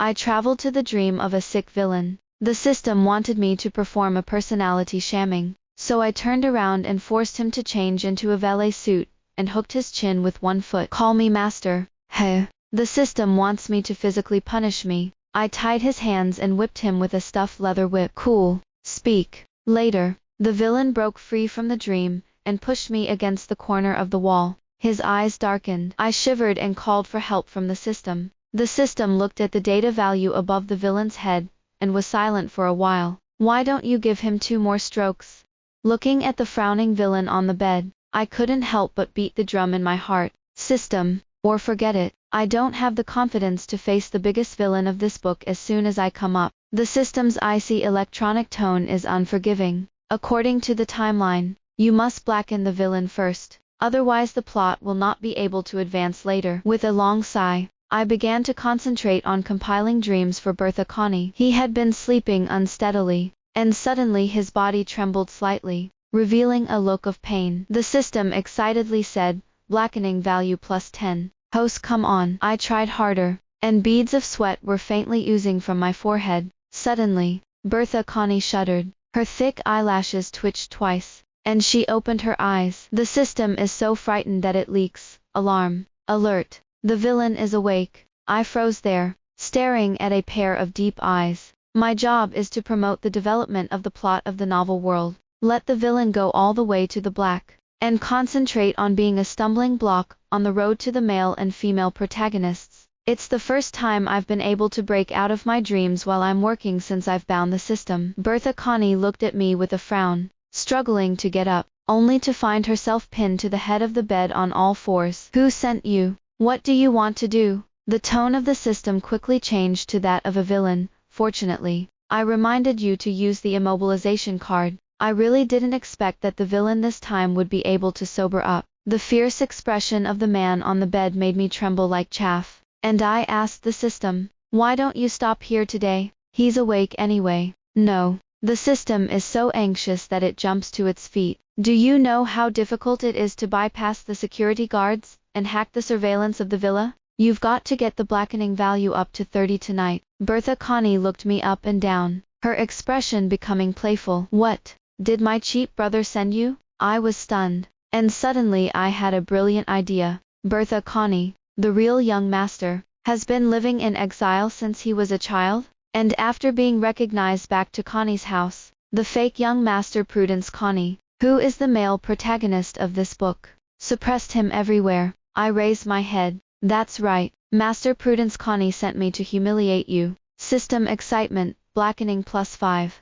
I traveled to the dream of a sick villain. The system wanted me to perform a personality shamming, so I turned around and forced him to change into a valet suit, and hooked his chin with one foot. Call me master. Heh. The system wants me to physically punish me. I tied his hands and whipped him with a stuffed leather whip. Cool. Speak. Later, the villain broke free from the dream, and pushed me against the corner of the wall. His eyes darkened. I shivered and called for help from the system. The system looked at the data value above the villain's head, and was silent for a while. Why don't you give him 2 more strokes? Looking at the frowning villain on the bed, I couldn't help but beat the drum in my heart. System, or forget it. I don't have the confidence to face the biggest villain of this book as soon as I come up. The system's icy electronic tone is unforgiving. According to the timeline, you must blacken the villain first, otherwise the plot will not be able to advance later. With a long sigh, I began to concentrate on compiling dreams for Bertha Connie. He had been sleeping unsteadily, and suddenly his body trembled slightly, revealing a look of pain. The system excitedly said, blackening value +10. Host, come on. I tried harder, and beads of sweat were faintly oozing from my forehead. Suddenly, Bertha Connie shuddered. Her thick eyelashes twitched twice, and she opened her eyes. The system is so frightened that it leaks. Alarm. Alert. The villain is awake. I froze there, staring at a pair of deep eyes. My job is to promote the development of the plot of the novel world. Let the villain go all the way to the black, and concentrate on being a stumbling block on the road to the male and female protagonists. It's the first time I've been able to break out of my dreams while I'm working since I've bound the system. Bertha Connie looked at me with a frown, struggling to get up, only to find herself pinned to the head of the bed on all fours. Who sent you? What do you want to do? The tone of the system quickly changed to that of a villain. Fortunately, I reminded you to use the immobilization card. I really didn't expect that the villain this time would be able to sober up. The fierce expression of the man on the bed made me tremble like chaff, and I asked the system, why don't you stop here today? He's awake anyway. No. The system is so anxious that it jumps to its feet. Do you know how difficult it is to bypass the security guards and hack the surveillance of the villa? You've got to get the blackening value up to 30 tonight. Bertha Connie looked me up and down, her expression becoming playful. What? Did my cheap brother send you? I was stunned, and suddenly I had a brilliant idea. Bertha Connie, the real young master, has been living in exile since he was a child, and after being recognized back to Connie's house, the fake young master Prudence Connie, who is the male protagonist of this book, suppressed him everywhere. I raised my head. That's right, Master Prudence Connie sent me to humiliate you. System excitement, blackening +5.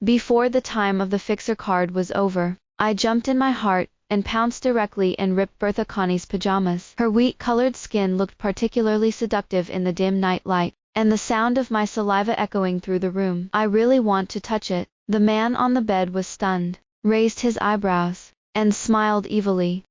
Before the time of the fixer card was over, I jumped in my heart, and pounced directly and ripped Bertha Connie's pajamas. Her wheat-colored skin looked particularly seductive in the dim night light, and the sound of my saliva echoing through the room. I really want to touch it. The man on the bed was stunned, raised his eyebrows, and smiled evilly.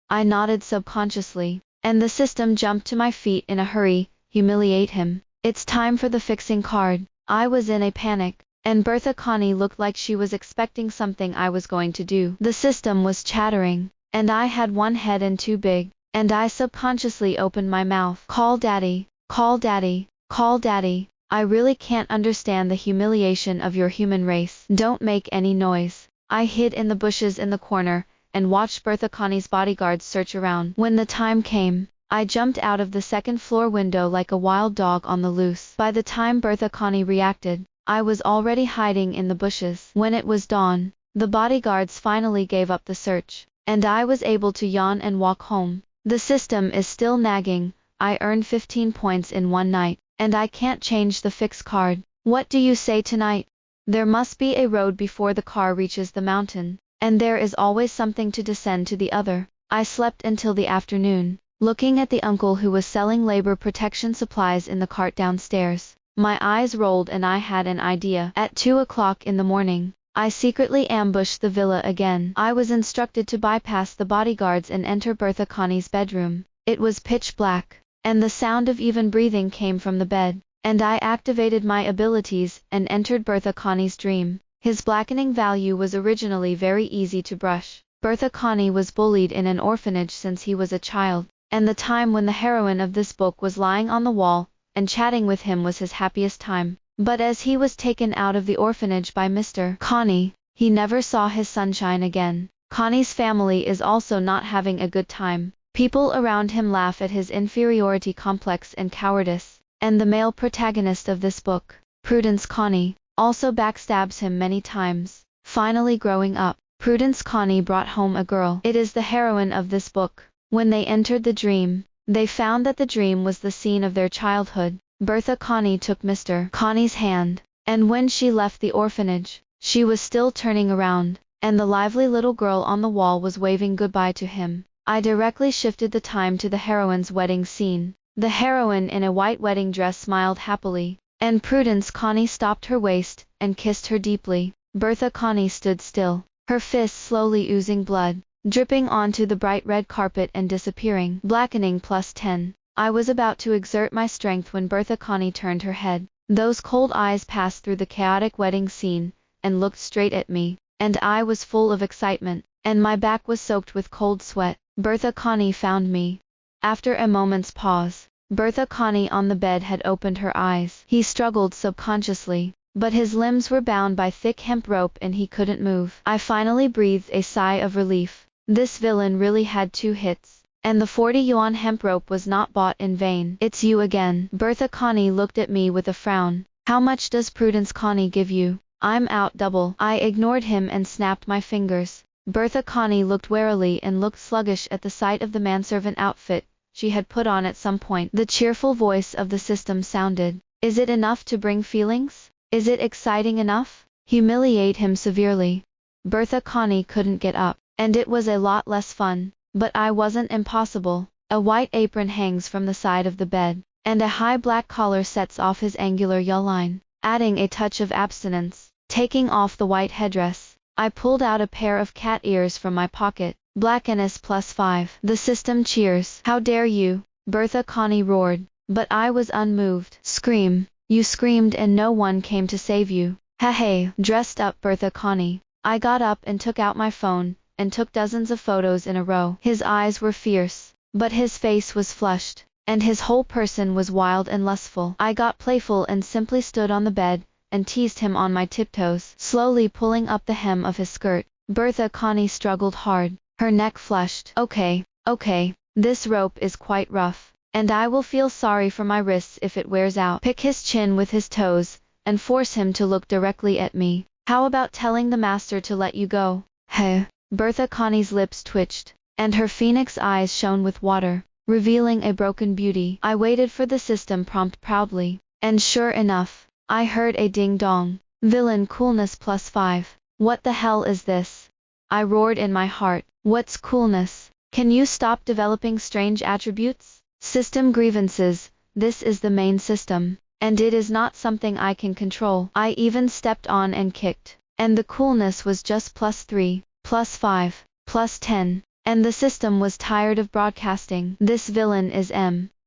I nodded subconsciously, and the system jumped to my feet in a hurry. Humiliate him. It's time for the fixing card. I was in a panic, and Bertha Connie looked like she was expecting something I was going to do. The system was chattering, and I had one head and two big, and I subconsciously opened my mouth. Call daddy, call daddy, call daddy. I really can't understand the humiliation of your human race. Don't make any noise. I hid in the bushes in the corner, and watched Bertha Connie's bodyguards search around. When the time came, I jumped out of the second-floor window like a wild dog on the loose. By the time Bertha Connie reacted, I was already hiding in the bushes. When it was dawn, the bodyguards finally gave up the search, and I was able to yawn and walk home. The system is still nagging. I earned 15 points in one night, and I can't change the fix card. What do you say tonight? There must be a road before the car reaches the mountain, and there is always something to descend to the other. I slept until the afternoon, looking at the uncle who was selling labor protection supplies in the cart downstairs. My eyes rolled and I had an idea. At 2 o'clock in the morning, I secretly ambushed the villa again. I was instructed to bypass the bodyguards and enter Bertha Connie's bedroom. It was pitch black, and the sound of even breathing came from the bed, and I activated my abilities and entered Bertha Connie's dream. His blackening value was originally very easy to brush. Bertha Connie was bullied in an orphanage since he was a child, and the time when the heroine of this book was lying on the wall, and chatting with him was his happiest time. But as he was taken out of the orphanage by Mr. Connie, he never saw his sunshine again. Connie's family is also not having a good time. People around him laugh at his inferiority complex and cowardice. And the male protagonist of this book, Prudence Connie, also backstabs him many times. Finally growing up, Prudence Connie brought home a girl. It is the heroine of this book. When they entered the dream, they found that the dream was the scene of their childhood. Bertha Connie took Mr. Connie's hand, and when she left the orphanage, she was still turning around, and the lively little girl on the wall was waving goodbye to him. I directly shifted the time to the heroine's wedding scene. The heroine in a white wedding dress smiled happily, and Prudence Connie stopped her waist and kissed her deeply. Bertha Connie stood still, her fists slowly oozing blood, dripping onto the bright red carpet and disappearing. Blackening +10. I was about to exert my strength when Bertha Connie turned her head. Those cold eyes passed through the chaotic wedding scene and looked straight at me, and I was full of excitement, and my back was soaked with cold sweat. Bertha Connie found me. After a moment's pause, Bertha Connie on the bed had opened her eyes. He struggled subconsciously, but his limbs were bound by thick hemp rope and he couldn't move. I finally breathed a sigh of relief. This villain really had 2 hits. And the 40-yuan hemp rope was not bought in vain. It's you again. Bertha Connie looked at me with a frown. How much does Prudence Connie give you? I'm out double. I ignored him and snapped my fingers. Bertha Connie looked warily and looked sluggish at the sight of the manservant outfit she had put on at some point. The cheerful voice of the system sounded. Is it enough to bring feelings? Is it exciting enough? Humiliate him severely. Bertha Connie couldn't get up, and it was a lot less fun. But I wasn't impossible. A white apron hangs from the side of the bed, and a high black collar sets off his angular jawline, adding a touch of abstinence. Taking off the white headdress, I pulled out a pair of cat ears from my pocket. Blackness +5. The system cheers. How dare you? Bertha Connie roared, but I was unmoved. Scream. You screamed and no one came to save you. Ha hey, dressed up Bertha Connie. I got up and took out my phone, and took dozens of photos in a row. His eyes were fierce, but his face was flushed, and his whole person was wild and lustful. I got playful and simply stood on the bed, and teased him on my tiptoes, slowly pulling up the hem of his skirt. Bertha Connie struggled hard, her neck flushed. Okay, this rope is quite rough, and I will feel sorry for my wrists if it wears out. Pick his chin with his toes, and force him to look directly at me. How about telling the master to let you go? Heh. Bertha Connie's lips twitched, and her phoenix eyes shone with water, revealing a broken beauty. I waited for the system prompt proudly, and sure enough, I heard a ding-dong. Villain coolness +5. What the hell is this? I roared in my heart. What's coolness? Can you stop developing strange attributes? System grievances. This is the main system, and it is not something I can control. I even stepped on and kicked, and the coolness was just +3. +5, +10, and the system was tired of broadcasting. This villain is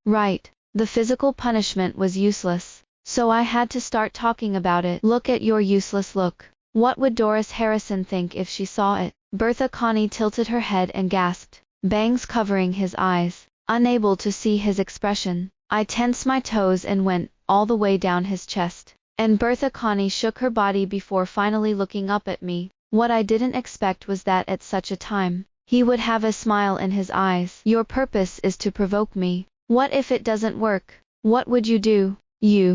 right. The physical punishment was useless, so I had to start talking about it. Look at your useless look. What would Doris Harrison think if she saw it? Bertha Connie tilted her head and gasped, bangs covering his eyes, unable to see his expression. I tensed my toes and went all the way down his chest, and Bertha Connie shook her body before finally looking up at me. What I didn't expect was that at such a time, he would have a smile in his eyes. Your purpose is to provoke me. What if it doesn't work? What would you do?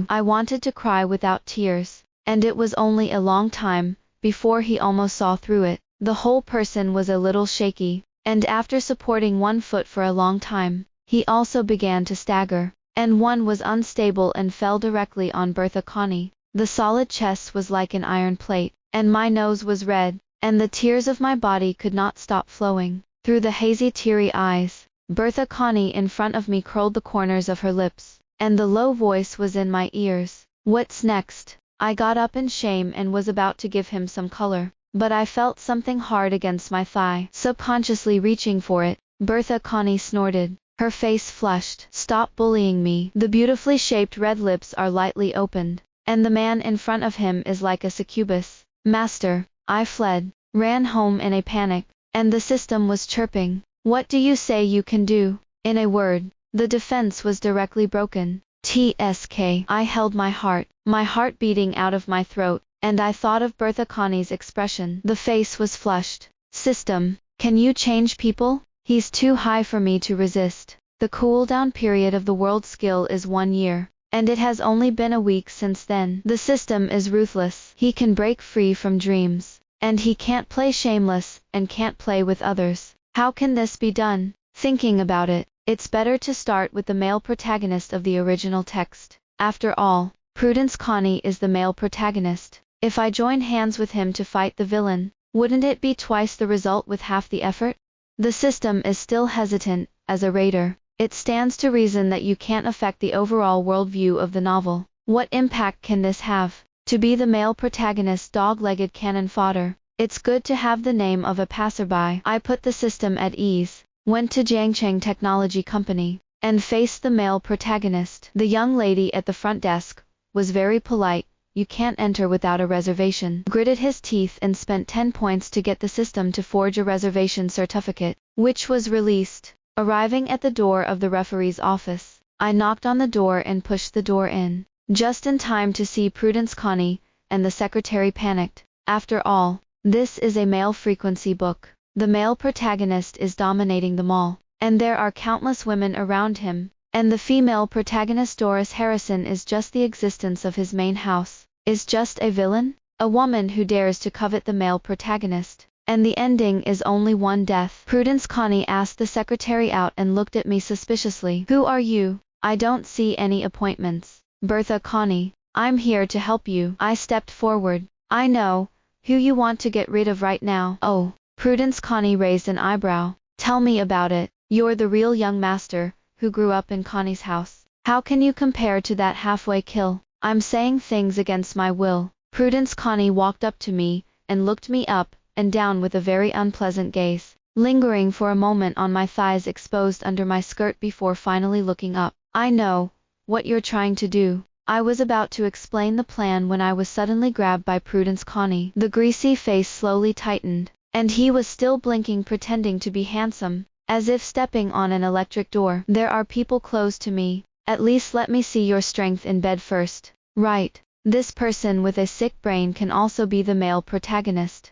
I wanted to cry without tears, and it was only a long time before he almost saw through it. The whole person was a little shaky, and after supporting one foot for a long time, he also began to stagger, and one was unstable and fell directly on Bertha Connie. The solid chest was like an iron plate, and my nose was red, and the tears of my body could not stop flowing. Through the hazy teary eyes, Bertha Connie in front of me curled the corners of her lips, and the low voice was in my ears. What's next? I got up in shame and was about to give him some color, but I felt something hard against my thigh. Subconsciously reaching for it, Bertha Connie snorted, her face flushed. Stop bullying me. The beautifully shaped red lips are lightly opened, and the man in front of him is like a succubus. Master, I fled, ran home in a panic, and the system was chirping. What do you say you can do? In a word, the defense was directly broken. TSK. I held my heart beating out of my throat, and I thought of Bertha Connie's expression. The face was flushed. System, can you change people? He's too high for me to resist. The cooldown period of the world skill is 1 year, and it has only been a week since then. The system is ruthless. He can break free from dreams, and he can't play shameless, and can't play with others. How can this be done? Thinking about it, it's better to start with the male protagonist of the original text. After all, Prudence Connie is the male protagonist. If I join hands with him to fight the villain, wouldn't it be twice the result with half the effort? The system is still hesitant. As a raider, it stands to reason that you can't affect the overall worldview of the novel. What impact can this have? To be the male protagonist, dog-legged cannon fodder. It's good to have the name of a passerby. I put the system at ease, went to Jiangcheng Technology Company, and faced the male protagonist. The young lady at the front desk was very polite. You can't enter without a reservation. Gritted his teeth and spent 10 points to get the system to forge a reservation certificate, which was released. Arriving at the door of the referee's office, I knocked on the door and pushed the door in, just in time to see Prudence Connie, and the secretary panicked. After all, this is a male frequency book. The male protagonist is dominating them all, and there are countless women around him, and the female protagonist Doris Harrison is just the existence of his main house. Is just a villain? A woman who dares to covet the male protagonist. And the ending is only one death. Prudence Connie asked the secretary out and looked at me suspiciously. Who are you? I don't see any appointments. Bertha Connie. I'm here to help you. I stepped forward. I know who you want to get rid of right now. Oh. Prudence Connie raised an eyebrow. Tell me about it. You're the real young master, who grew up in Connie's house. How can you compare to that halfway kill? I'm saying things against my will. Prudence Connie walked up to me, and looked me up and down with a very unpleasant gaze, lingering for a moment on my thighs exposed under my skirt before finally looking up. I know what you're trying to do. I was about to explain the plan when I was suddenly grabbed by Prudence Connie. The greasy face slowly tightened, and he was still blinking, pretending to be handsome, as if stepping on an electric door. There are people close to me. At least let me see your strength in bed first. Right. This person with a sick brain can also be the male protagonist.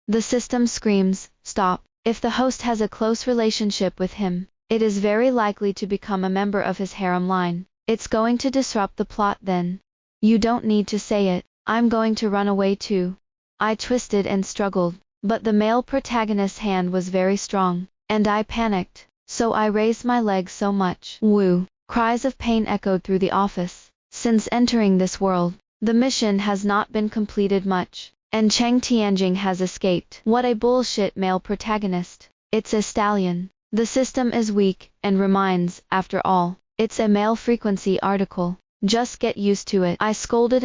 The system screams, stop. If the host has a close relationship with him, it is very likely to become a member of his harem line. It's going to disrupt the plot then. You don't need to say it. I'm going to run away too. I twisted and struggled, but the male protagonist's hand was very strong, and I panicked, so I raised my legs so much. Woo! Cries of pain echoed through the office. Since entering this world, the mission has not been completed much, and Cheng Tianjing has escaped. What a bullshit male protagonist. It's a stallion. The system is weak, and reminds, after all, it's a male frequency article. Just get used to it. I scolded,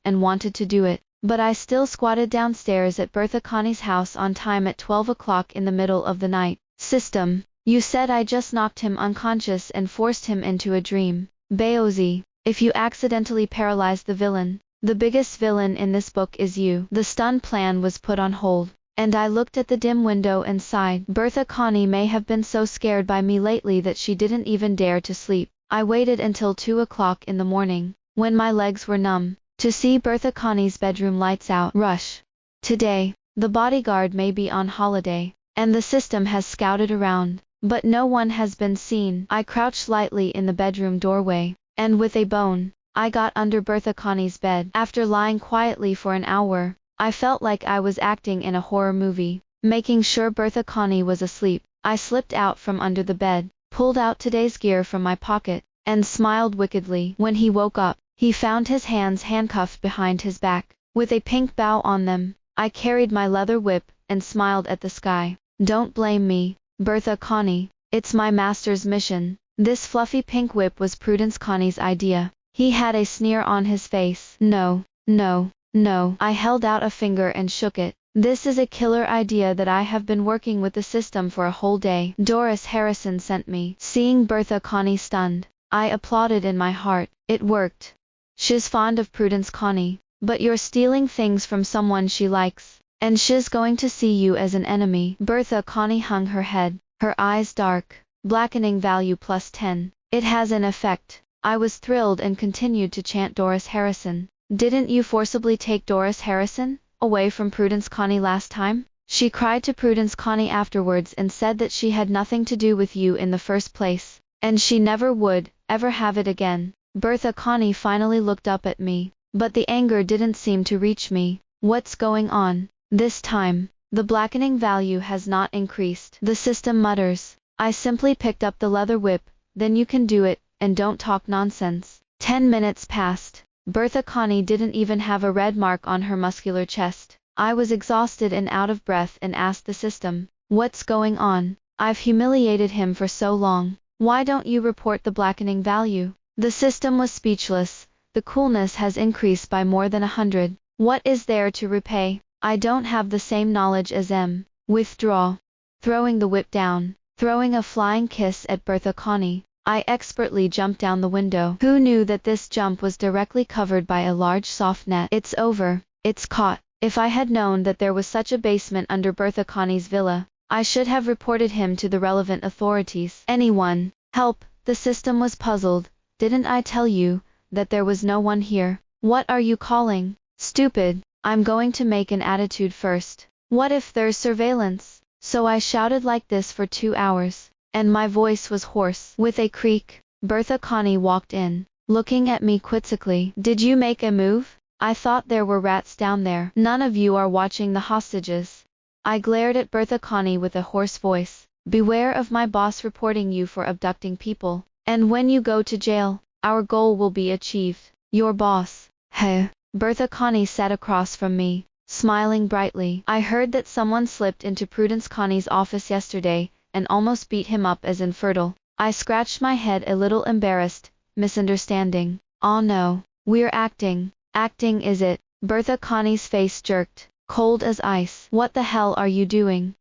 and wanted to do it, but I still squatted downstairs at Bertha Connie's house on time at 12 o'clock in the middle of the night. System. You said I just knocked him unconscious and forced him into a dream. Baozi, if you accidentally paralyzed the villain, the biggest villain in this book is you. The stun plan was put on hold, and I looked at the dim window and sighed. Bertha Connie may have been so scared by me lately that she didn't even dare to sleep. I waited until 2 o'clock in the morning, when my legs were numb, to see Bertha Connie's bedroom lights out. Rush. Today, the bodyguard may be on holiday, and the system has scouted around, but no one has been seen. I crouched lightly in the bedroom doorway, and with a bone, I got under Bertha Connie's bed. After lying quietly for an hour, I felt like I was acting in a horror movie. Making sure Bertha Connie was asleep, I slipped out from under the bed, pulled out today's gear from my pocket, and smiled wickedly. When he woke up, he found his hands handcuffed behind his back, with a pink bow on them. I carried my leather whip, and smiled at the sky. Don't blame me, Bertha Connie. It's my master's mission. This fluffy pink whip was Prudence Connie's idea. He had a sneer on his face. No, no, no. I held out a finger and shook it. This is a killer idea that I have been working with the system for a whole day. Doris Harrison sent me. Seeing Bertha Connie stunned, I applauded in my heart. It worked. She's fond of Prudence Connie, but you're stealing things from someone she likes, and she's going to see you as an enemy. Bertha Connie hung her head, her eyes dark, blackening value +10. It has an effect. I was thrilled and continued to chant Doris Harrison. Didn't you forcibly take Doris Harrison away from Prudence Connie last time? She cried to Prudence Connie afterwards and said that she had nothing to do with you in the first place, and she never would ever have it again. Bertha Connie finally looked up at me, but the anger didn't seem to reach me. What's going on this time? The blackening value has not increased, the system mutters. I simply picked up the leather whip. Then you can do it, and don't talk nonsense. 10 minutes passed. Bertha Connie didn't even have a red mark on her muscular chest. I was exhausted and out of breath and asked the system, what's going on? I've humiliated him for so long. Why don't you report the blackening value? The system was speechless. The coolness has increased by more than 100. What is there to repay? I don't have the same knowledge as M. Withdraw. Throwing the whip down. Throwing a flying kiss at Bertha Connie, I expertly jumped down the window. Who knew that this jump was directly covered by a large soft net? It's over. It's caught. If I had known that there was such a basement under Bertha Connie's villa, I should have reported him to the relevant authorities. Anyone, help! The system was puzzled. Didn't I tell you that there was no one here? What are you calling? Stupid. I'm going to make an attitude first. What if there's surveillance? So I shouted like this for 2 hours, and my voice was hoarse. With a creak, Bertha Connie walked in, looking at me quizzically. Did you make a move? I thought there were rats down there. None of you are watching the hostages. I glared at Bertha Connie with a hoarse voice. Beware of my boss reporting you for abducting people. And when you go to jail, our goal will be achieved. Your boss. Heh. Bertha Connie sat across from me, smiling brightly. I heard that someone slipped into Prudence Connie's office yesterday, and almost beat him up as infertile. I scratched my head a little embarrassed. Misunderstanding. Oh no. We're acting. Acting is it? Bertha Connie's face jerked, cold as ice. What the hell are you doing?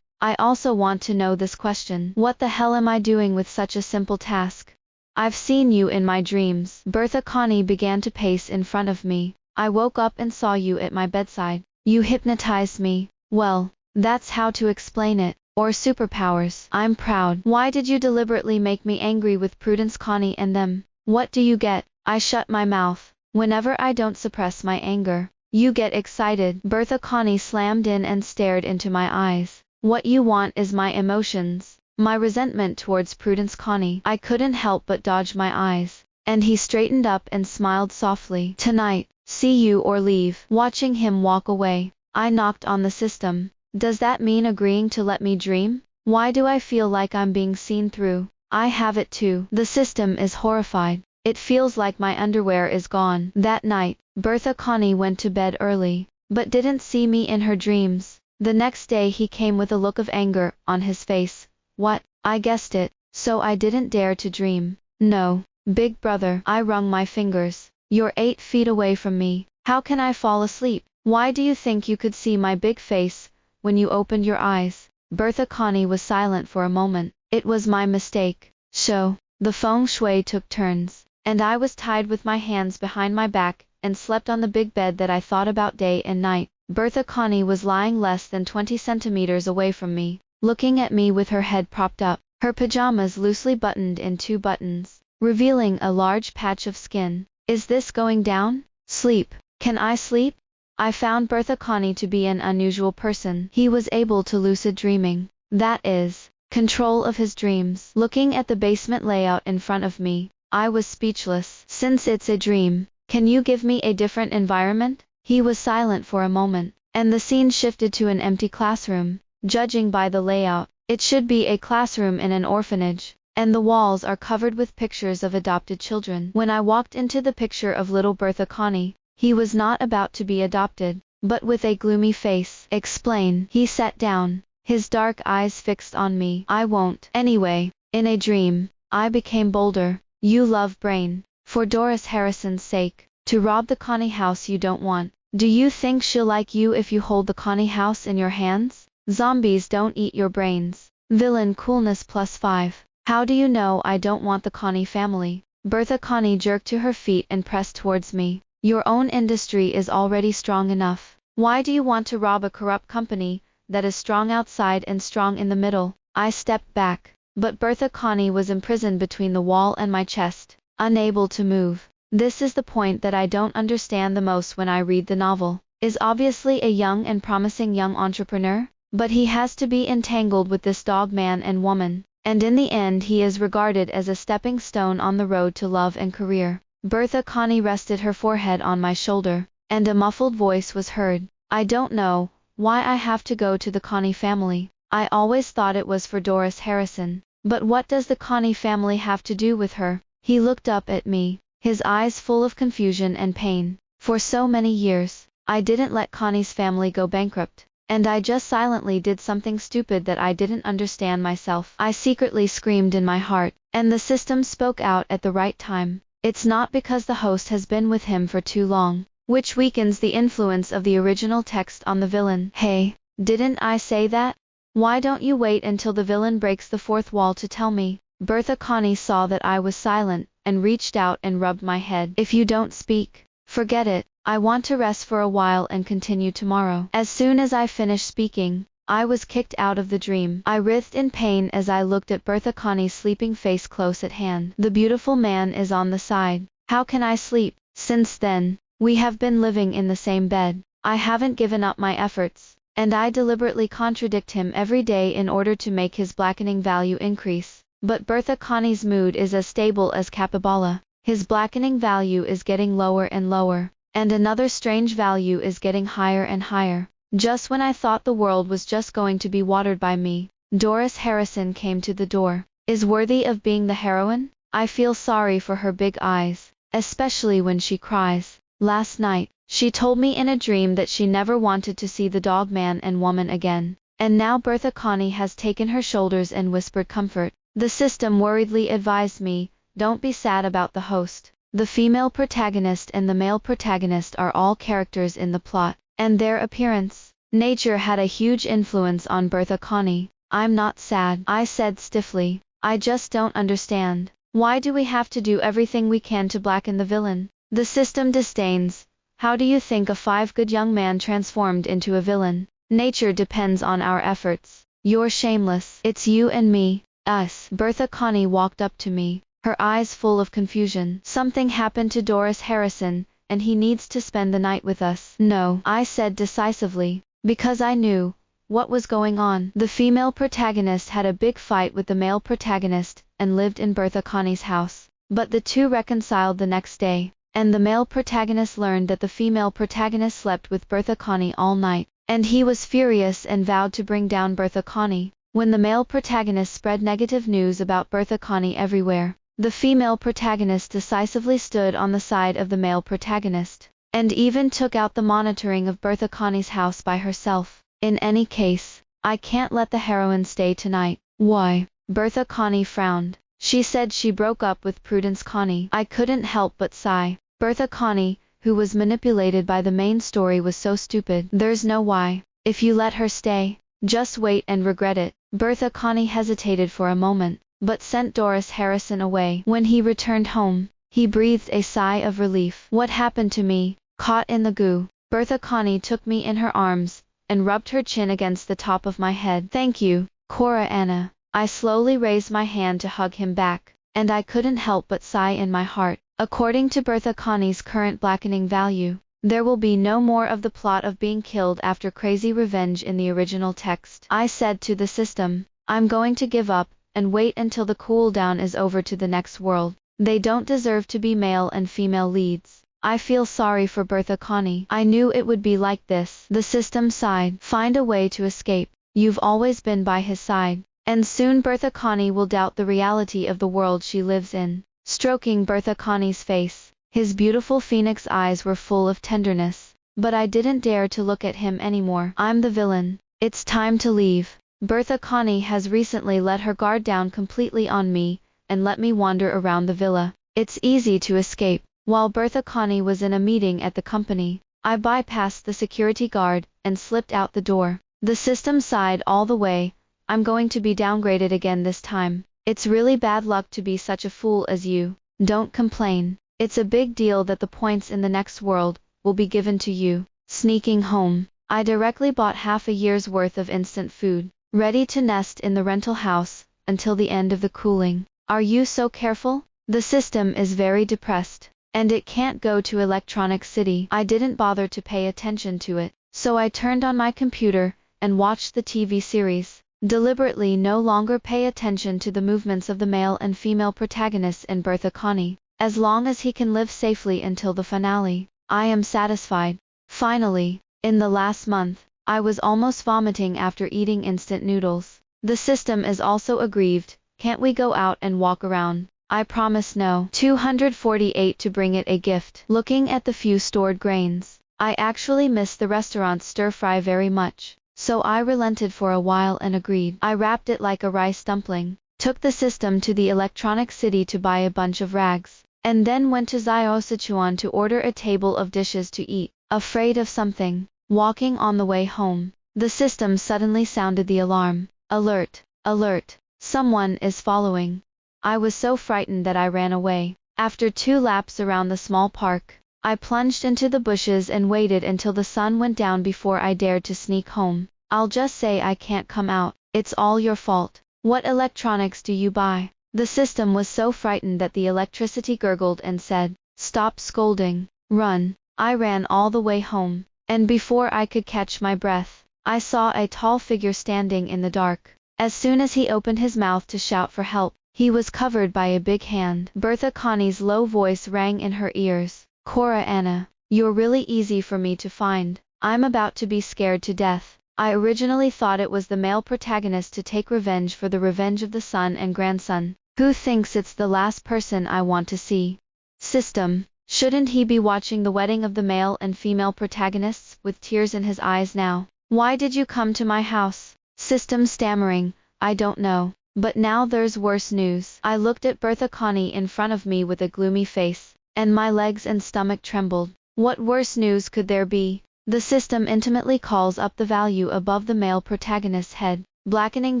I also want to know this question. What the hell am I doing with such a simple task? I've seen you in my dreams. Bertha Connie began to pace in front of me. I woke up and saw you at my bedside. You hypnotized me. Well, that's how to explain it. Or superpowers. I'm proud. Why did you deliberately make me angry with Prudence Connie and them? What do you get? I shut my mouth. Whenever I don't suppress my anger, you get excited. Bertha Connie slammed in and stared into my eyes. What you want is my emotions. My resentment towards Prudence Connie. I couldn't help but dodge my eyes, and he straightened up and smiled softly. Tonight, see you or leave. Watching him walk away, I knocked on the system. Does that mean agreeing to let me dream? Why do I feel like I'm being seen through? I have it too. The system is horrified. It feels like my underwear is gone. That night, Bertha Connie went to bed early, but didn't see me in her dreams. The next day he came with a look of anger on his face. What? I guessed it. So I didn't dare to dream. No. Big brother. I wrung my fingers. You're 8 feet away from me. How can I fall asleep? Why do you think you could see my big face when you opened your eyes? Bertha Connie was silent for a moment. It was my mistake. The feng shui took turns, and I was tied with my hands behind my back and slept on the big bed that I thought about day and night. Bertha Connie was lying less than 20 centimeters away from me, looking at me with her head propped up, her pajamas loosely buttoned in 2 buttons, revealing a large patch of skin. Is this going down? Sleep. Can I sleep? I found Bertha Connie to be an unusual person. He was able to lucid dreaming. That is, control of his dreams. Looking at the basement layout in front of me, I was speechless. Since it's a dream, can you give me a different environment? He was silent for a moment, and the scene shifted to an empty classroom. Judging by the layout, it should be a classroom in an orphanage, and the walls are covered with pictures of adopted children. When I walked into the picture of little Bertha Connie, he was not about to be adopted, but with a gloomy face. Explain. He sat down, his dark eyes fixed on me. I won't. Anyway, in a dream, I became bolder. You love brain. For Doris Harrison's sake, to rob the Connie house you don't want. Do you think she'll like you if you hold the Connie house in your hands? Zombies don't eat your brains. Villain coolness +5. How do you know I don't want the Connie family? Bertha Connie jerked to her feet and pressed towards me. Your own industry is already strong enough. Why do you want to rob a corrupt company that is strong outside and strong in the middle? I stepped back, but Bertha Connie was imprisoned between the wall and my chest. unable to move. This is the point that I don't understand the most when I read the novel. Is obviously a young and promising young entrepreneur, but he has to be entangled with this dog man and woman, and in the end he is regarded as a stepping stone on the road to love and career. Bertha Connie rested her forehead on my shoulder, and a muffled voice was heard. I don't know why I have to go to the Connie family. I always thought it was for Doris Harrison. But what does the Connie family have to do with her? He looked up at me, his eyes full of confusion and pain. For so many years, I didn't let Connie's family go bankrupt, and I just silently did something stupid that I didn't understand myself. I secretly screamed in my heart, and the system spoke out at the right time. It's not because the host has been with him for too long, which weakens the influence of the original text on the villain. Hey, didn't I say that? Why don't you wait until the villain breaks the fourth wall to tell me? Bertha Connie saw that I was silent, and reached out and rubbed my head. If you don't speak, forget it. I want to rest for a while and continue tomorrow. As soon as I finished speaking, I was kicked out of the dream. I writhed in pain as I looked at Bertha Connie's sleeping face close at hand. The beautiful man is on the side. How can I sleep? Since then, we have been living in the same bed. I haven't given up my efforts, and I deliberately contradict him every day in order to make his blackening value increase. But Bertha Connie's mood is as stable as capybara. His blackening value is getting lower and lower, and another strange value is getting higher and higher. Just when I thought the world was just going to be watered by me, Doris Harrison came to the door. Is worthy of being the heroine? I feel sorry for her big eyes, especially when she cries. Last night, she told me in a dream that she never wanted to see the dog man and woman again. And now Bertha Connie has taken her shoulders and whispered comfort. The system worriedly advised me, don't be sad about the host. The female protagonist and the male protagonist are all characters in the plot, and their appearance, nature had a huge influence on Bertha Connie. I'm not sad, I said stiffly. I just don't understand. Why do we have to do everything we can to blacken the villain? The system disdains. How do you think a 5 good young man transformed into a villain? Nature depends on our efforts. You're shameless. It's you and me. Us. Bertha Connie walked up to me, her eyes full of confusion. Something happened to Doris Harrison, and he needs to spend the night with us. No, I said decisively, because I knew what was going on. The female protagonist had a big fight with the male protagonist, and lived in Bertha Connie's house. But the two reconciled the next day, and the male protagonist learned that the female protagonist slept with Bertha Connie all night, and he was furious and vowed to bring down Bertha Connie. When the male protagonist spread negative news about Bertha Connie everywhere, the female protagonist decisively stood on the side of the male protagonist, and even took out the monitoring of Bertha Connie's house by herself. In any case, I can't let the heroine stay tonight. Why? Bertha Connie frowned. She said she broke up with Prudence Connie. I couldn't help but sigh. Bertha Connie, who was manipulated by the main story, was so stupid. There's no why. If you let her stay, just wait and regret it. Bertha Connie hesitated for a moment, but sent Doris Harrison away. When he returned home, he breathed a sigh of relief. What happened to me? Caught in the goo. Bertha Connie took me in her arms, and rubbed her chin against the top of my head. Thank you, Cora Anna. I slowly raised my hand to hug him back, and I couldn't help but sigh in my heart. According to Bertha Connie's current blackening value, there will be no more of the plot of being killed after crazy revenge in the original text. I said to the system, I'm going to give up, and wait until the cool down is over to the next world. They don't deserve to be male and female leads. I feel sorry for Bertha Connie. I knew it would be like this. The system sighed. Find a way to escape. You've always been by his side. And soon Bertha Connie will doubt the reality of the world she lives in. Stroking Bertha Connie's face, his beautiful phoenix eyes were full of tenderness, but I didn't dare to look at him anymore. I'm the villain. It's time to leave. Bertha Connie has recently let her guard down completely on me, and let me wander around the villa. It's easy to escape. While Bertha Connie was in a meeting at the company, I bypassed the security guard, and slipped out the door. The system sighed all the way. I'm going to be downgraded again this time. It's really bad luck to be such a fool as you. Don't complain. It's a big deal that the points in the next world will be given to you. Sneaking home, I directly bought half a year's worth of instant food, ready to nest in the rental house until the end of the cooling. Are you so careful? The system is very depressed, and it can't go to Electronic City. I didn't bother to pay attention to it, so I turned on my computer and watched the TV series. Deliberately no longer pay attention to the movements of the male and female protagonists in Bertha Connie. As long as he can live safely until the finale, I am satisfied. Finally, in the last month, I was almost vomiting after eating instant noodles. The system is also aggrieved. Can't we go out and walk around? I promise no. 248 to bring it a gift. Looking at the few stored grains, I actually miss the restaurant's stir-fry very much, so I relented for a while and agreed. I wrapped it like a rice dumpling, took the system to the Electronic City to buy a bunch of rags, and then went to Zio Sichuan to order a table of dishes to eat. Afraid of something, walking on the way home, the system suddenly sounded the alarm. Alert! Alert! Someone is following. I was so frightened that I ran away. After 2 laps around the small park, I plunged into the bushes and waited until the sun went down before I dared to sneak home. I'll just say I can't come out. It's all your fault. What electronics do you buy? The system was so frightened that the electricity gurgled and said, "Stop scolding. Run." I ran all the way home, and before I could catch my breath, I saw a tall figure standing in the dark. As soon as he opened his mouth to shout for help, he was covered by a big hand. Bertha Connie's low voice rang in her ears. "Cora Anna, you're really easy for me to find. I'm about to be scared to death." I originally thought it was the male protagonist to take revenge for the revenge of the son and grandson. Who thinks it's the last person I want to see? System, shouldn't he be watching the wedding of the male and female protagonists with tears in his eyes now? Why did you come to my house? System stammering, "I don't know. But now there's worse news." I looked at Bertha Connie in front of me with a gloomy face, and my legs and stomach trembled. What worse news could there be? The system intimately calls up the value above the male protagonist's head. Blackening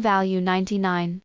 value 99.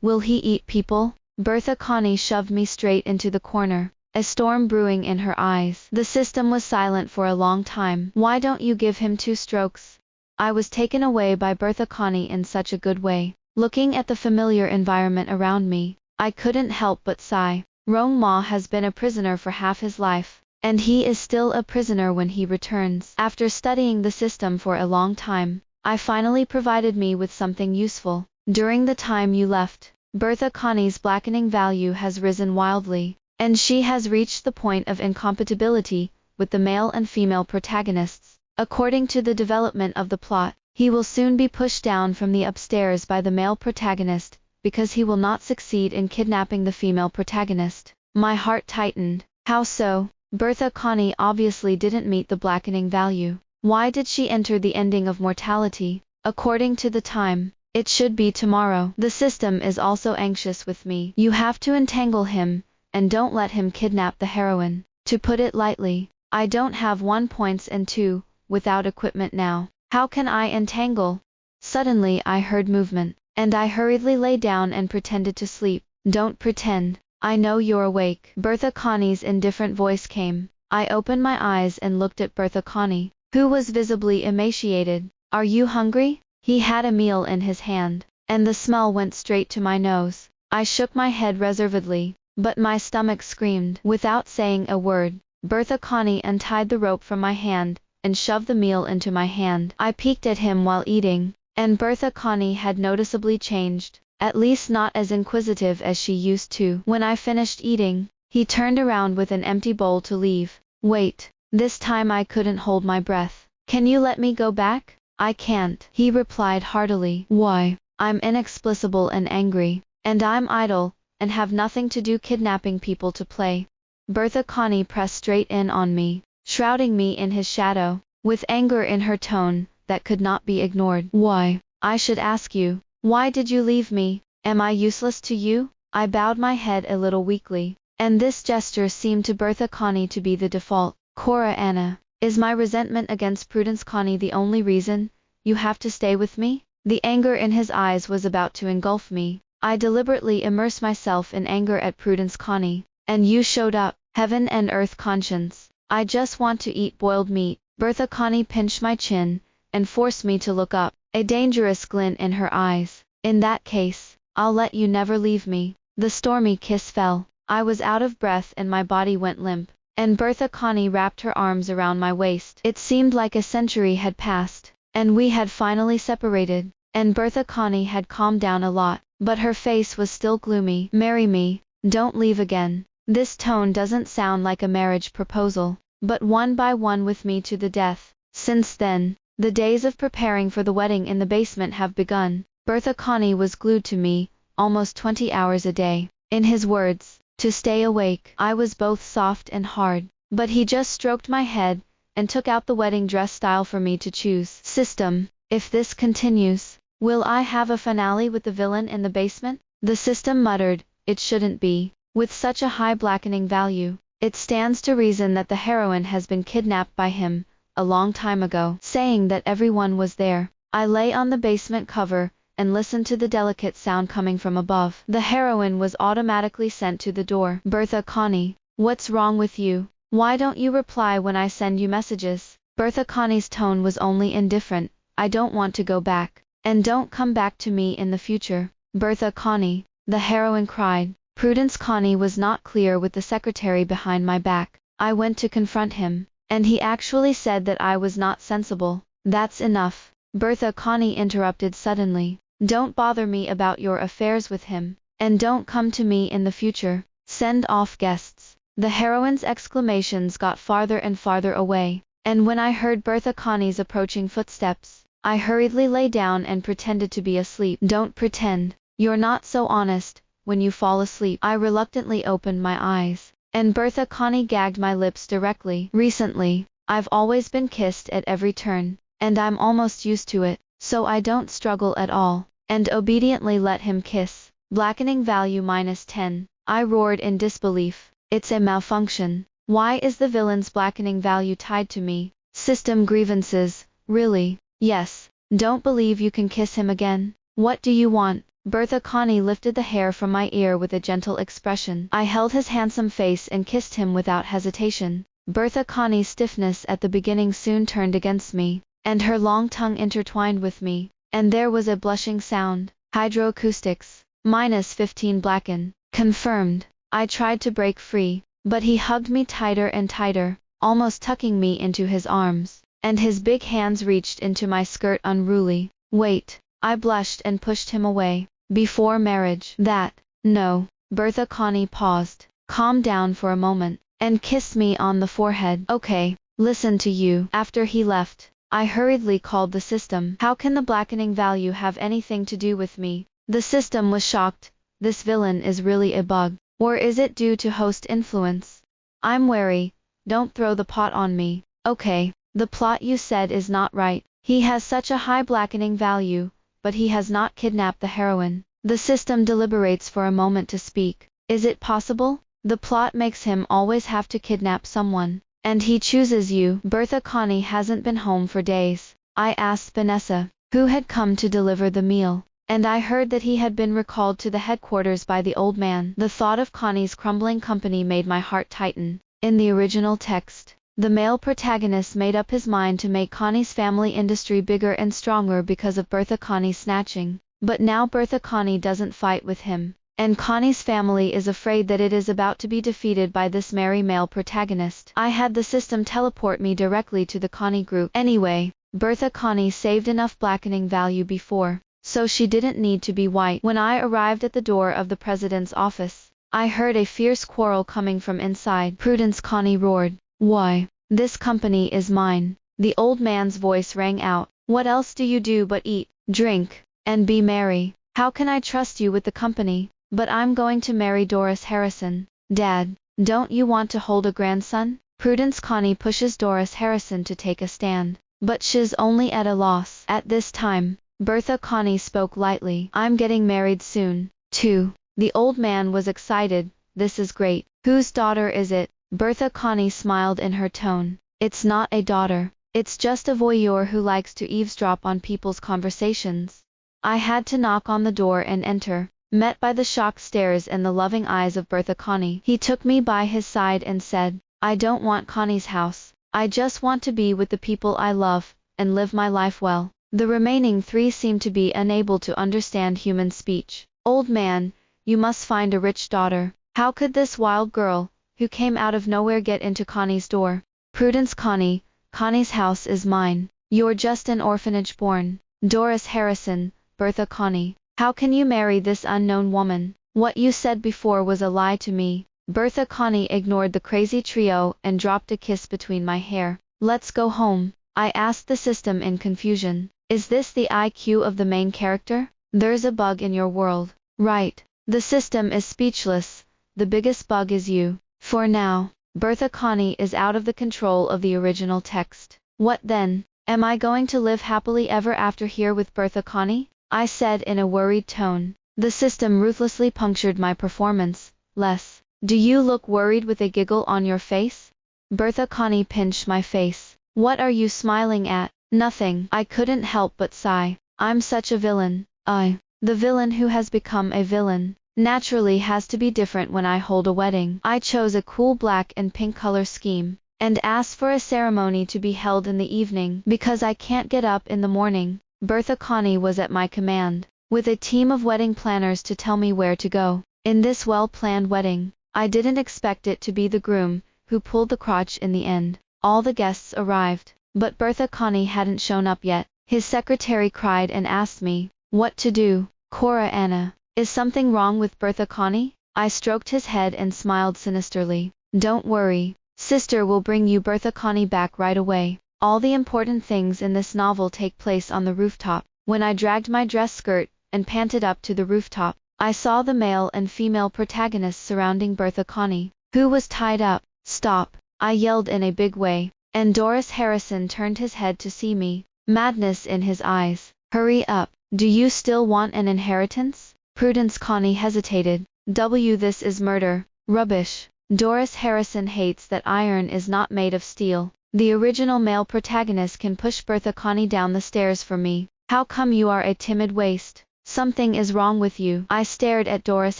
Will he eat people? Bertha Connie shoved me straight into the corner, a storm brewing in her eyes. The system was silent for a long time. "Why don't you give him 2 strokes? I was taken away by Bertha Connie in such a good way. Looking at the familiar environment around me, I couldn't help but sigh. Rong Ma has been a prisoner for half his life, and he is still a prisoner when he returns. After studying the system for a long time, I finally provided me with something useful. During the time you left, Bertha Connie's blackening value has risen wildly, and she has reached the point of incompatibility with the male and female protagonists. According to the development of the plot, he will soon be pushed down from the upstairs by the male protagonist, because he will not succeed in kidnapping the female protagonist." My heart tightened. How so? Bertha Connie obviously didn't meet the blackening value. Why did she enter the ending of mortality? According to the time, it should be tomorrow. The system is also anxious with me. "You have to entangle him, and don't let him kidnap the heroine. To put it lightly, I don't have 1 points and 2, without equipment now. How can I entangle?" Suddenly I heard movement, and I hurriedly lay down and pretended to sleep. "Don't pretend. I know you're awake." Bertha Connie's indifferent voice came. I opened my eyes and looked at Bertha Connie, who was visibly emaciated. "Are you hungry?" He had a meal in his hand, and the smell went straight to my nose. I shook my head reservedly, but my stomach screamed. Without saying a word, Bertha Connie untied the rope from my hand, and shoved the meal into my hand. I peeked at him while eating, and Bertha Connie had noticeably changed, at least not as inquisitive as she used to. When I finished eating, he turned around with an empty bowl to leave. "Wait." This time I couldn't hold my breath. "Can you let me go back?" "I can't," he replied heartily. "Why?" "I'm inexplicable and angry, and I'm idle, and have nothing to do kidnapping people to play." Bertha Connie pressed straight in on me, shrouding me in his shadow, with anger in her tone that could not be ignored. "Why? I should ask you. Why did you leave me? Am I useless to you?" I bowed my head a little weakly, and this gesture seemed to Bertha Connie to be the default. "Cora Anna, is my resentment against Prudence Connie the only reason you have to stay with me?" The anger in his eyes was about to engulf me. I deliberately immersed myself in anger at Prudence Connie, and you showed up. Heaven and earth conscience. "I just want to eat boiled meat." Bertha Connie pinched my chin, and forced me to look up, a dangerous glint in her eyes. "In that case, I'll let you never leave me." The stormy kiss fell. I was out of breath and my body went limp, and Bertha Connie wrapped her arms around my waist. It seemed like a century had passed, and we had finally separated, and Bertha Connie had calmed down a lot, but her face was still gloomy. Marry me, don't leave again. This tone doesn't sound like a marriage proposal, but one by one with me to the death. Since then, the days of preparing for the wedding in the basement have begun. Bertha Connie was glued to me, almost 20 hours a day. In his words, to stay awake. I was both soft and hard, but he just stroked my head, and took out the wedding dress style for me to choose. System, if this continues, will I have a finale with the villain in the basement? The system muttered, it shouldn't be. With such a high blackening value, it stands to reason that the heroine has been kidnapped by him, a long time ago. Saying that everyone was there, I lay on the basement cover, and listened to the delicate sound coming from above. The heroine was automatically sent to the door. Bertha Connie, what's wrong with you? Why don't you reply when I send you messages? Bertha Connie's tone was only indifferent. I don't want to go back. And don't come back to me in the future. Bertha Connie, the heroine cried. Prudence Connie was not clear with the secretary behind my back. I went to confront him, and he actually said that I was not sensible. That's enough. Bertha Connie interrupted suddenly. Don't bother me about your affairs with him, and don't come to me in the future. Send off guests. The heroine's exclamations got farther and farther away, and when I heard Bertha Connie's approaching footsteps, I hurriedly lay down and pretended to be asleep. Don't pretend. You're not so honest. When you fall asleep, I reluctantly opened my eyes, and Bertha Connie gagged my lips directly. Recently, I've always been kissed at every turn, and I'm almost used to it, so I don't struggle at all, and obediently let him kiss. Blackening value -10. I roared in disbelief. It's a malfunction. Why is the villain's blackening value tied to me? System grievances, really? Yes. Don't believe you can kiss him again? What do you want? Bertha Connie lifted the hair from my ear with a gentle expression. I held his handsome face and kissed him without hesitation. Bertha Connie's stiffness at the beginning soon turned against me, and her long tongue intertwined with me, and there was a blushing sound. Hydroacoustics, -15 blacken. Confirmed. I tried to break free, but he hugged me tighter and tighter, almost tucking me into his arms, and his big hands reached into my skirt unruly. Wait. I blushed and pushed him away. Before marriage. That. No. Bertha Connie paused, calmed down for a moment, and kissed me on the forehead. Okay, listen to you. After he left, I hurriedly called the system. How can the blackening value have anything to do with me? The system was shocked. This villain is really a bug. Or is it due to host influence? I'm wary. Don't throw the pot on me. Okay, the plot you said is not right. He has such a high blackening value, but he has not kidnapped the heroine. The system deliberates for a moment to speak. Is it possible? The plot makes him always have to kidnap someone, and he chooses you. Bertha Connie hasn't been home for days. I asked Vanessa, who had come to deliver the meal, and I heard that he had been recalled to the headquarters by the old man. The thought of Connie's crumbling company made my heart tighten. In the original text, the male protagonist made up his mind to make Connie's family industry bigger and stronger because of Bertha Connie's snatching. But now Bertha Connie doesn't fight with him, and Connie's family is afraid that it is about to be defeated by this merry male protagonist. I had the system teleport me directly to the Connie group. Anyway, Bertha Connie saved enough blackening value before, so she didn't need to be white. When I arrived at the door of the president's office, I heard a fierce quarrel coming from inside. Prudence Connie roared. Why, this company is mine. The old man's voice rang out. What else do you do but eat, drink, and be merry? How can I trust you with the company? But I'm going to marry Doris Harrison. Dad, don't you want to hold a grandson? Prudence Connie pushes Doris Harrison to take a stand, but she's only at a loss. At this time, Bertha Connie spoke lightly. I'm getting married soon, too. The old man was excited. This is great. Whose daughter is it? Bertha Connie smiled in her tone. It's not a daughter. It's just a voyeur who likes to eavesdrop on people's conversations. I had to knock on the door and enter, met by the shocked stares and the loving eyes of Bertha Connie. He took me by his side and said, I don't want Connie's house. I just want to be with the people I love, and live my life well. The remaining three seemed to be unable to understand human speech. Old man, you must find a rich daughter. How could this wild girl, who came out of nowhere, get into Connie's door? Prudence. Connie's house is mine. You're just an orphanage born. Doris Harrison, Bertha. Connie, how can you marry this unknown woman? What you said before was a lie to me. Bertha. Connie ignored the crazy trio and dropped a kiss between my hair. Let's go home, I asked the system in confusion. Is this the IQ of the main character? There's a bug in your world, right? The system is speechless. The biggest bug is you. For now, Bertha. Connie is out of the control of the original text. What then? Am I going to live happily ever after here with Bertha. Connie? I said in a worried tone. The system ruthlessly punctured my performance. Les, do you look worried with a giggle on your face? Bertha. Connie pinched my face. What are you smiling at? Nothing. I couldn't help but sigh. I'm such a villain. The villain who has become a villain, naturally has to be different when I hold a wedding. I chose a cool black and pink color scheme, and asked for a ceremony to be held in the evening because I can't get up in the morning. Bertha. Connie was at my command, with a team of wedding planners to tell me where to go. In this well-planned wedding, I didn't expect it to be the groom who pulled the crotch in the end. All the guests arrived, but Bertha. Connie hadn't shown up yet. His secretary cried and asked me what to do. Cora Anna, is something wrong with Bertha. Connie? I stroked his head and smiled sinisterly. Don't worry, sister will bring you Bertha. Connie back right away. All the important things in this novel take place on the rooftop. When I dragged my dress skirt and panted up to the rooftop, I saw the male and female protagonists surrounding Bertha. Connie, who was tied up. Stop, I yelled in a big way, and Doris Harrison turned his head to see me, madness in his eyes. Hurry up, do you still want an inheritance? Prudence. Connie hesitated. This is murder. Rubbish. Doris Harrison hates that iron is not made of steel. The original male protagonist can push Bertha. Connie down the stairs for me. How come you are a timid waste? Something is wrong with you. I stared at Doris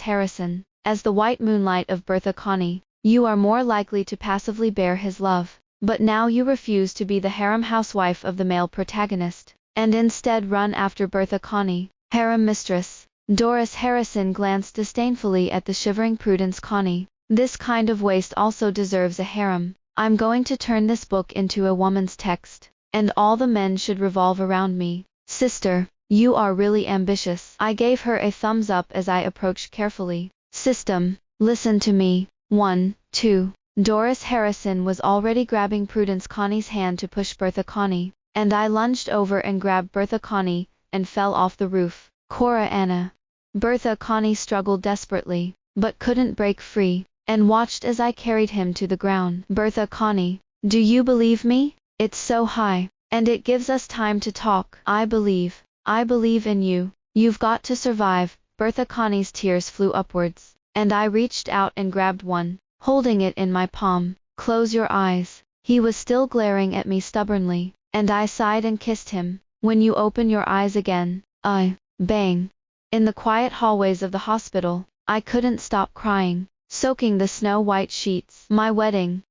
Harrison. As the white moonlight of Bertha. Connie, you are more likely to passively bear his love. But now you refuse to be the harem housewife of the male protagonist, and instead run after Bertha. Connie, harem mistress. Doris Harrison glanced disdainfully at the shivering Prudence. Connie, this kind of waste also deserves a harem. I'm going to turn this book into a woman's text, and all the men should revolve around me. Sister, you are really ambitious. I gave her a thumbs up as I approached carefully. System, listen to me. 1, 2. Doris Harrison was already grabbing Prudence. Connie's hand to push Bertha. Connie, and I lunged over and grabbed Bertha. Connie, and fell off the roof. Cora Anna. Bertha. Connie struggled desperately, but couldn't break free, and watched as I carried him to the ground. Bertha. Connie, do you believe me? It's so high, and it gives us time to talk. I believe in you. You've got to survive. Bertha. Connie's tears flew upwards, and I reached out and grabbed one, holding it in my palm. Close your eyes. He was still glaring at me stubbornly, and I sighed and kissed him. When you open your eyes again, bang. In the quiet hallways of the hospital, I couldn't stop crying, soaking the snow-white sheets. My wedding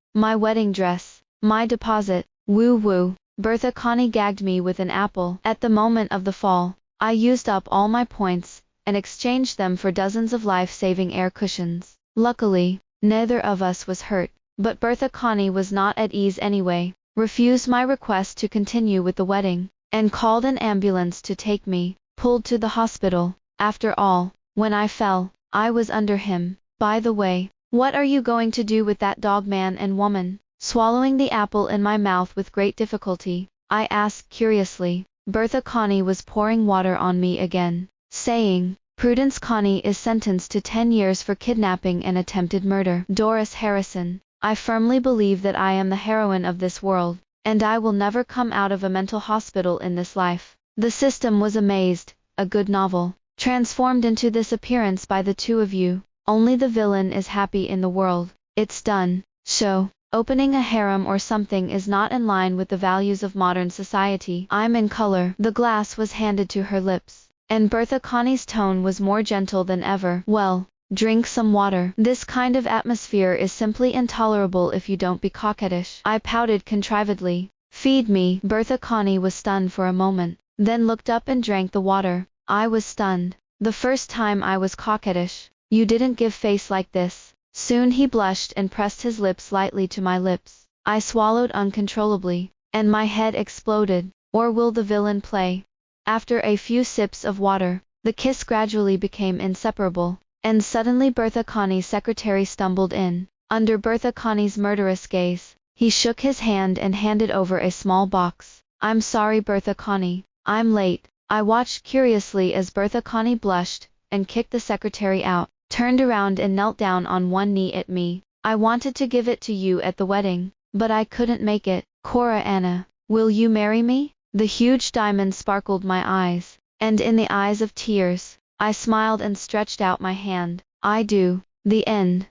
dress, my deposit, woo-woo. Bertha. Connie gagged me with an apple. At the moment of the fall, I used up all my points, and exchanged them for dozens of life-saving air cushions. Luckily, neither of us was hurt, but Bertha. Connie was not at ease anyway, refused my request to continue with the wedding, and called an ambulance to take me, pulled to the hospital. After all, when I fell, I was under him. By the way, what are you going to do with that dog? Man and woman? Swallowing the apple in my mouth with great difficulty, I asked curiously. Bertha. Connie was pouring water on me again, saying, Prudence. Connie is sentenced to 10 years for kidnapping and attempted murder. Doris Harrison, I firmly believe that I am the heroine of this world, and I will never come out of a mental hospital in this life. The system was amazed. A good novel, transformed into this appearance by the two of you. Only the villain is happy in the world. It's done. So, opening a harem or something is not in line with the values of modern society. I'm in color. The glass was handed to her lips, and Bertha. Connie's tone was more gentle than ever. Well, drink some water. This kind of atmosphere is simply intolerable if you don't be coquettish. I pouted contrivedly. Feed me. Bertha. Connie was stunned for a moment, then looked up and drank the water. I was stunned. The first time I was coquettish. You didn't give face like this. Soon he blushed and pressed his lips lightly to my lips. I swallowed uncontrollably, and my head exploded. Or will the villain play? After a few sips of water, the kiss gradually became inseparable, and suddenly Bertha Connie's secretary stumbled in. Under Bertha Connie's murderous gaze, he shook his hand and handed over a small box. I'm sorry, Bertha Connie, I'm late. I watched curiously as Bertha Connie blushed and kicked the secretary out, turned around and knelt down on one knee at me. I wanted to give it to you at the wedding, but I couldn't make it. Cora Anna, will you marry me? The huge diamond sparkled my eyes, and in the eyes of tears, I smiled and stretched out my hand. I do. The end.